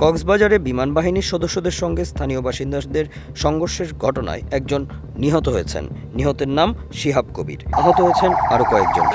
কক্সবাজারে বিমান বাহিনীর সদস্যদের সঙ্গে স্থানীয় বাসিন্দাদের সংঘর্ষের ঘটনায় একজন নিহত হয়েছেন। নিহতের নাম শিহাব কবির। আহত হয়েছেন আরও কয়েকজন।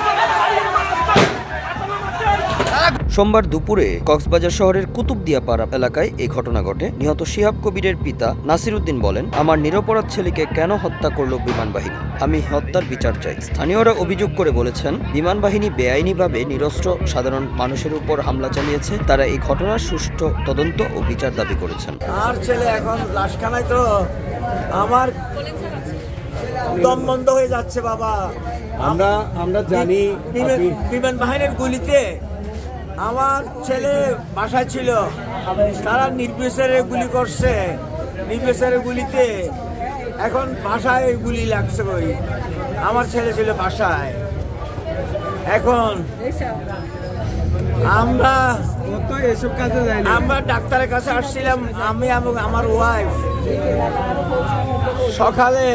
সোমবার দুপুরে কক্সবাজার শহরের কুতুবদিয়াপাড়া এলাকায় এই ঘটনা ঘটে। নিহত শিহাব কবিরের পিতা নাসির উদ্দিন বলেন, আমার নিরপরাধ ছেলেকে কেন হত্যা করল বিমান বাহিনী? আমি হত্যার বিচার চাই। স্থানীয়রা অভিযোগ করে বলেছেন, বিমান বাহিনী বেআইনিভাবে নিরস্ত্র সাধারণ মানুষের উপর হামলা চালিয়েছে। তারা এই ঘটনার সুষ্ঠু তদন্ত ও বিচার দাবি করেছেন। আর ছেলে এখন লাশখানায়, তো আমার দম বন্ধ হয়ে যাচ্ছে বাবা। আমরা জানি বিমান বাহিনীর গুলিতে আমার ছেলে বাসায় ছিল, তারা নির্বিচারে গুলি করছে। নির্বিচারে গুলিতে এখন বাসায় গুলি লাগছে। ওই আমার ছেলে ছিল বাসায়। এখন আমরা ডাক্তারের কাছে আসছিলাম, আমি এবং আমার ওয়াইফ সকালে।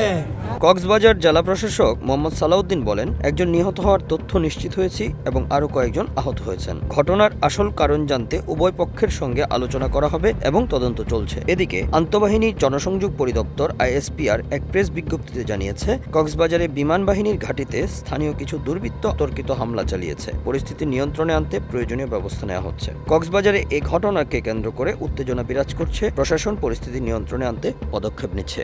কক্সবাজার জেলা প্রশাসক মোহাম্মদ সালাউদ্দিন বলেন, একজন নিহত হওয়ার তথ্য নিশ্চিত হয়েছি এবং আরও কয়েকজন আহত হয়েছেন। ঘটনার আসল কারণ জানতে উভয় পক্ষের সঙ্গে আলোচনা করা হবে এবং তদন্ত চলছে। এদিকে আন্তঃবাহিনী জনসংযোগ পরিদপ্তর আইএসপিআর এক প্রেস বিজ্ঞপ্তিতে জানিয়েছে, কক্সবাজারে বিমান বাহিনীর ঘাঁটিতে স্থানীয় কিছু দুর্বৃত্ত অতর্কিত হামলা চালিয়েছে। পরিস্থিতি নিয়ন্ত্রণে আনতে প্রয়োজনীয় ব্যবস্থা নেওয়া হচ্ছে। কক্সবাজারে এই ঘটনাকে কেন্দ্র করে উত্তেজনা বিরাজ করছে। প্রশাসন পরিস্থিতি নিয়ন্ত্রণে আনতে পদক্ষেপ নিচ্ছে।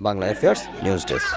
Bangla affairs news desk.